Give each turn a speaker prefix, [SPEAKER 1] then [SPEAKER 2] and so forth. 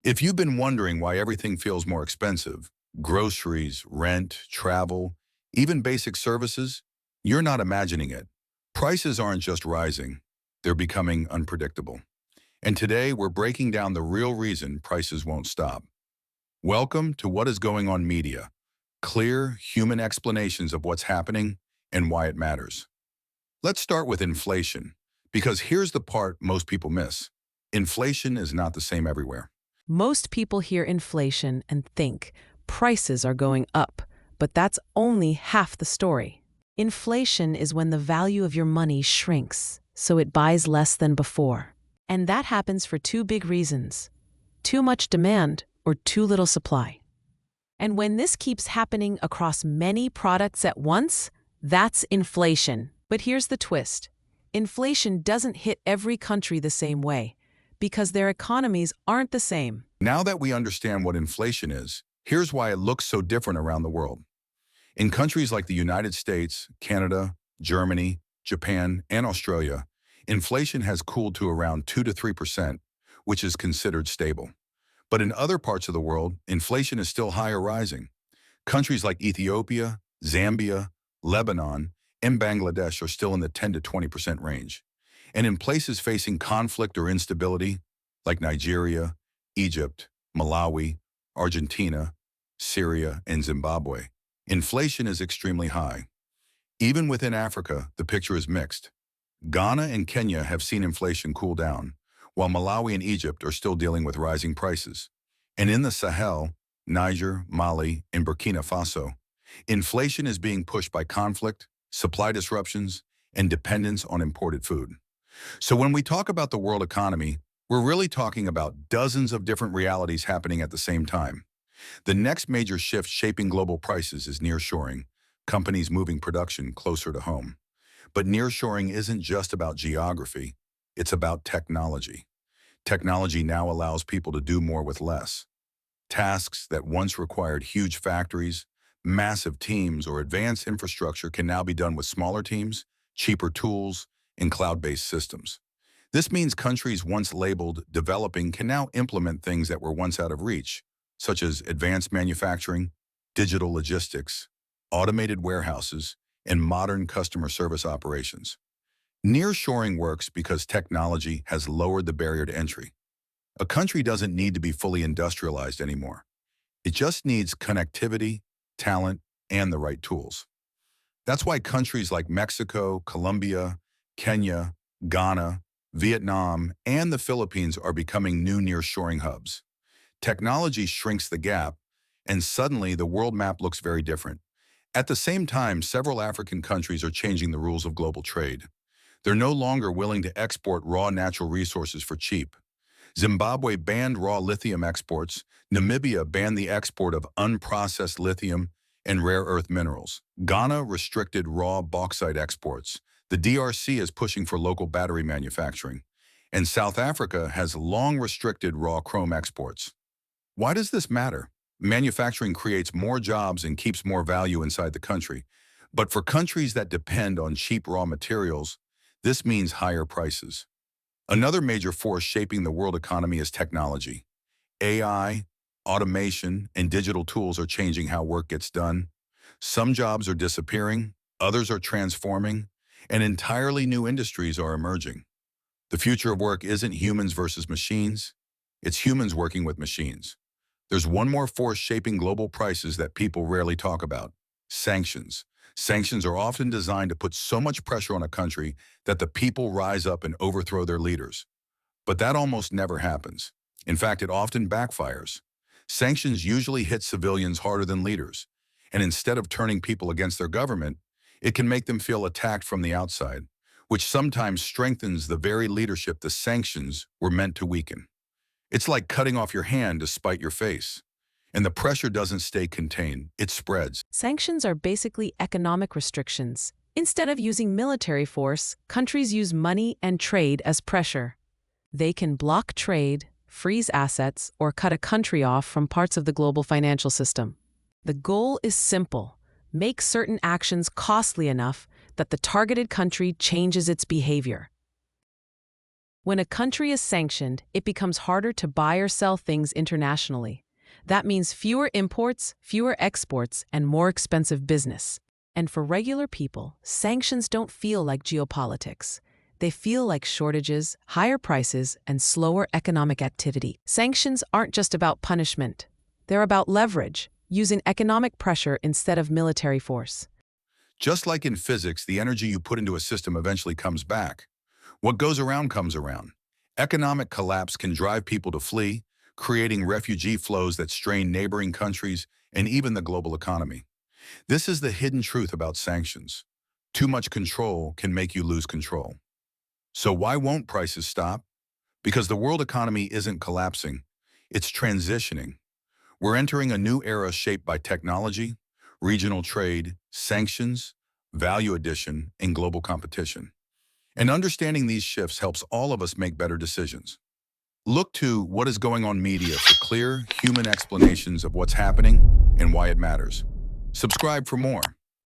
[SPEAKER 1] If you've been wondering why everything feels more expensive, groceries, rent, travel, even basic services, you're not imagining it. Prices aren't just rising, they're becoming unpredictable. And today we're breaking down the real reason prices won't stop. Welcome to What is Going on Media, clear, human explanations of what's happening and why it matters. Let's start with inflation, because here's the part most people miss. Inflation is not the same everywhere.
[SPEAKER 2] Most people hear inflation and think prices are going up, but that's only half the story. Inflation is when the value of your money shrinks, so it buys less than before. And that happens for two big reasons: too much demand or too little supply. And when this keeps happening across many products at once, that's inflation. But here's the twist: inflation doesn't hit every country the same way, because their economies aren't the same.
[SPEAKER 1] Now that we understand what inflation is, here's why it looks so different around the world. In countries like the United States, Canada, Germany, Japan, and Australia, inflation has cooled to around 2 to 3%, which is considered stable. But in other parts of the world, inflation is still high or rising. Countries like Ethiopia, Zambia, Lebanon, and Bangladesh are still in the 10 to 20% range. And in places facing conflict or instability, like Nigeria, Egypt, Malawi, Argentina, Syria, and Zimbabwe, inflation is extremely high. Even within Africa, the picture is mixed. Ghana and Kenya have seen inflation cool down, while Malawi and Egypt are still dealing with rising prices. And in the Sahel, Niger, Mali, and Burkina Faso, inflation is being pushed by conflict, supply disruptions, and dependence on imported food. So when we talk about the world economy, we're really talking about dozens of different realities happening at the same time. The next major shift shaping global prices is nearshoring, companies moving production closer to home. But nearshoring isn't just about geography, it's about technology. Technology now allows people to do more with less. Tasks that once required huge factories, massive teams, or advanced infrastructure can now be done with smaller teams, cheaper tools, and cloud-based systems. This means countries once labeled developing can now implement things that were once out of reach, such as advanced manufacturing, digital logistics, automated warehouses, and modern customer service operations. Nearshoring works because technology has lowered the barrier to entry. A country doesn't need to be fully industrialized anymore. It just needs connectivity, talent, and the right tools. That's why countries like Mexico, Colombia, Kenya, Ghana, Vietnam, and the Philippines are becoming new nearshoring hubs. Technology shrinks the gap, and suddenly the world map looks very different. At the same time, several African countries are changing the rules of global trade. They're no longer willing to export raw natural resources for cheap. Zimbabwe banned raw lithium exports. Namibia banned the export of unprocessed lithium and rare earth minerals. Ghana restricted raw bauxite exports. The DRC is pushing for local battery manufacturing. And South Africa has long restricted raw chrome exports. Why does this matter? Manufacturing creates more jobs and keeps more value inside the country. But for countries that depend on cheap raw materials, this means higher prices. Another major force shaping the world economy is technology. AI, automation, and digital tools are changing how work gets done. Some jobs are disappearing, others are transforming, and entirely new industries are emerging. The future of work isn't humans versus machines, it's humans working with machines. There's one more force shaping global prices that people rarely talk about: sanctions. Sanctions are often designed to put so much pressure on a country that the people rise up and overthrow their leaders. But that almost never happens. In fact, it often backfires. Sanctions usually hit civilians harder than leaders, and instead of turning people against their government, it can make them feel attacked from the outside, which sometimes strengthens the very leadership the sanctions were meant to weaken. It's like cutting off your hand to spite your face. And the pressure doesn't stay contained, it spreads.
[SPEAKER 2] Sanctions are basically economic restrictions. Instead of using military force, countries use money and trade as pressure. They can block trade, freeze assets, or cut a country off from parts of the global financial system. The goal is simple: make certain actions costly enough that the targeted country changes its behavior. When a country is sanctioned, it becomes harder to buy or sell things internationally. That means fewer imports, fewer exports, and more expensive business. And for regular people, sanctions don't feel like geopolitics. They feel like shortages, higher prices, and slower economic activity. Sanctions aren't just about punishment. They're about leverage, using economic pressure instead of military force.
[SPEAKER 1] Just like in physics, the energy you put into a system eventually comes back. What goes around comes around. Economic collapse can drive people to flee, creating refugee flows that strain neighboring countries and even the global economy. This is the hidden truth about sanctions. Too much control can make you lose control. So why won't prices stop? Because the world economy isn't collapsing, it's transitioning. We're entering a new era shaped by technology, regional trade, sanctions, value addition, and global competition. And understanding these shifts helps all of us make better decisions. Look to What Is Going On Media for clear, human explanations of what's happening and why it matters. Subscribe for more.